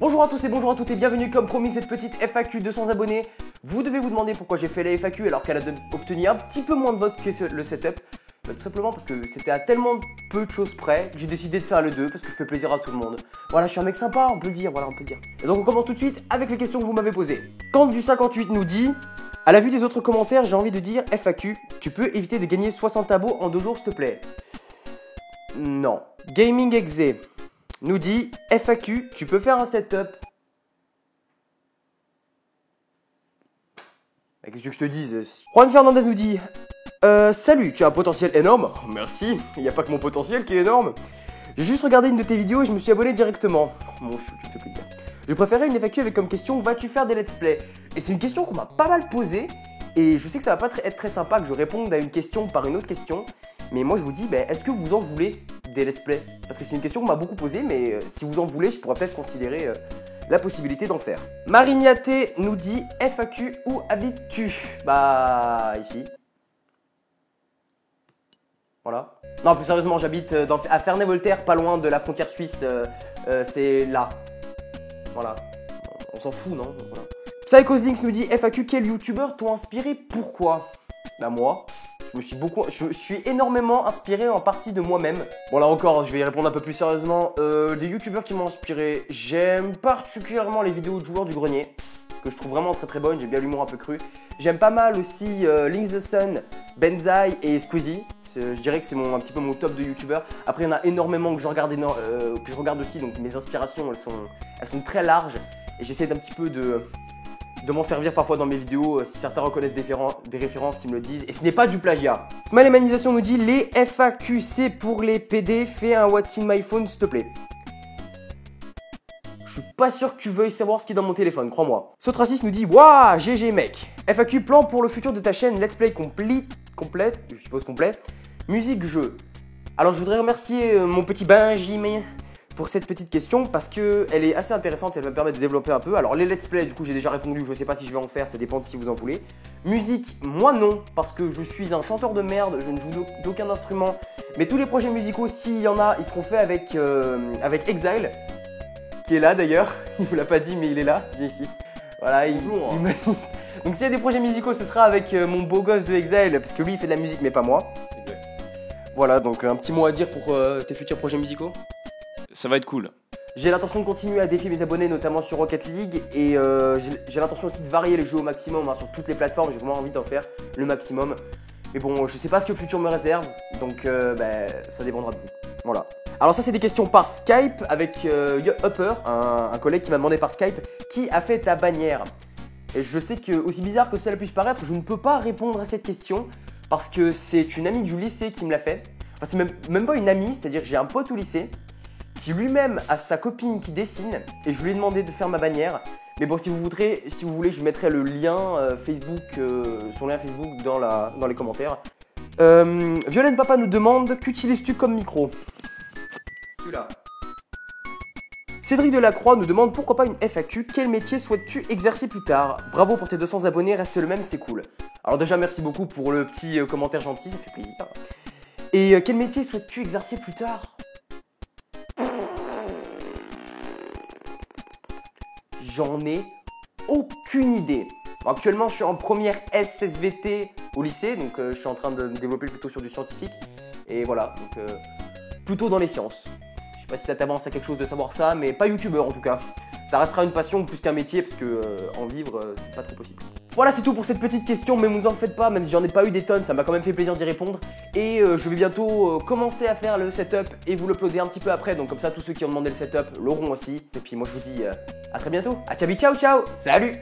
Bonjour à tous et bonjour à toutes et bienvenue comme promis cette petite FAQ 200 abonnés. Vous devez vous demander pourquoi j'ai fait la FAQ alors qu'elle a obtenu un petit peu moins de votes que le setup. Tout simplement parce que c'était à tellement peu de choses près que j'ai décidé de faire le 2 parce que je fais plaisir à tout le monde. Voilà, je suis un mec sympa, on peut le dire, voilà, on peut le dire. Et donc on commence tout de suite avec les questions que vous m'avez posées. Quand du 58 nous dit: à la vue des autres commentaires, j'ai envie de dire FAQ, tu peux éviter de gagner 60 abos en 2 jours s'il te plaît. Non. Gaming Exe nous dit FAQ, tu peux faire un setup. Qu'est-ce que je te dise? Juan Fernandez nous dit salut, tu as un potentiel énorme. Merci, il n'y a pas que mon potentiel qui est énorme. J'ai juste regardé une de tes vidéos et je me suis abonné directement. Mon chou, tu me fais plaisir. Je préférais une FAQ avec comme question: vas-tu faire des let's play? Et c'est une question qu'on m'a pas mal posée. Et je sais que ça va pas être très sympa que je réponde à une question par une autre question. Mais moi je vous dis, est-ce que vous en voulez des let's play? Parce que c'est une question qu'on m'a beaucoup posée, mais si vous en voulez, je pourrais peut-être considérer la possibilité d'en faire. Marignaté nous dit FAQ, où habites-tu? Bah, ici. Voilà. Non, plus sérieusement, j'habite à Ferney-Voltaire, pas loin de la frontière suisse. C'est là. Voilà. On s'en fout, non? Voilà. Psychosdinks nous dit FAQ, quel youtubeur t'ont inspiré? Pourquoi? Bah moi, je suis énormément inspiré en partie de moi-même. Bon là encore, je vais y répondre un peu plus sérieusement. Des youtubeurs qui m'ont inspiré, j'aime particulièrement les vidéos de joueurs du grenier, que je trouve vraiment très bonnes, j'aime bien l'humour un peu cru. J'aime pas mal aussi Links the Sun, Benzaï et Squeezie. Je dirais que c'est un petit peu mon top de youtubeurs. Après, il y en a énormément que je regarde aussi, donc mes inspirations, elles sont très larges. Et j'essaie d'un petit peu de m'en servir parfois dans mes vidéos, si certains reconnaissent des références qui me le disent. Et ce n'est pas du plagiat. Smile Manisation nous dit les FAQC pour les PD, fais un What's in my phone s'il te plaît. Je suis pas sûr que tu veuilles savoir ce qui est dans mon téléphone, crois-moi. Sotracis nous dit waouh, GG mec. FAQ, plan pour le futur de ta chaîne Let's Play complète, je suppose complet. Musique, jeu. Alors je voudrais remercier mon petit Benjamin pour cette petite question parce qu'elle est assez intéressante, elle va me permettre de développer un peu. Alors les let's play, du coup j'ai déjà répondu, je sais pas si je vais en faire, ça dépend de si vous en voulez. Musique, moi non, parce que je suis un chanteur de merde, je ne joue d'aucun instrument. Mais tous les projets musicaux, s'il y en a, ils seront faits avec Exile, qui est là d'ailleurs. Il vous l'a pas dit mais il est là, viens ici. Voilà, il m'assiste. Donc s'il y a des projets musicaux, ce sera avec mon beau gosse de Exile, parce que lui il fait de la musique mais pas moi. Exact. Voilà, donc un petit mot à dire pour tes futurs projets musicaux? Ça va être cool. J'ai l'intention de continuer à défier mes abonnés, notamment sur Rocket League. Et j'ai l'intention aussi de varier les jeux au maximum sur toutes les plateformes. J'ai vraiment envie d'en faire le maximum. Mais bon, je sais pas ce que le futur me réserve. Donc ça dépendra de vous. Voilà. Alors ça c'est des questions par Skype avec Upper, un collègue qui m'a demandé par Skype: qui a fait ta bannière? Et je sais que, aussi bizarre que cela puisse paraître, je ne peux pas répondre à cette question parce que c'est une amie du lycée qui me l'a fait. Enfin c'est même pas une amie, c'est-à-dire que j'ai un pote au lycée qui lui-même a sa copine qui dessine et je lui ai demandé de faire ma bannière. Mais bon, si vous voulez, je mettrai le lien Facebook, son lien Facebook dans les commentaires. Violaine Papa nous demande: qu'utilises-tu comme micro? Celui-là. Cédric Delacroix nous demande: pourquoi pas une FAQ, quel métier souhaites-tu exercer plus tard? Bravo pour tes 200 abonnés, reste le même, c'est cool. Alors déjà merci beaucoup pour le petit commentaire gentil, ça fait plaisir. Et quel métier souhaites-tu exercer plus tard? J'en ai aucune idée. Bon, actuellement, je suis en première SSVT au lycée, donc je suis en train de me développer plutôt sur du scientifique. Et voilà, donc plutôt dans les sciences. Je sais pas si ça t'avance à quelque chose de savoir ça, mais pas youtubeur en tout cas. Ça restera une passion plus qu'un métier, parce que en vivre, c'est pas trop possible. Voilà, c'est tout pour cette petite question, mais vous en faites pas, même si j'en ai pas eu des tonnes, ça m'a quand même fait plaisir d'y répondre. Et je vais bientôt commencer à faire le setup et vous l'uploader un petit peu après, donc comme ça tous ceux qui ont demandé le setup l'auront aussi. Et puis moi je vous dis à très bientôt. Ah ciao ciao ciao, salut!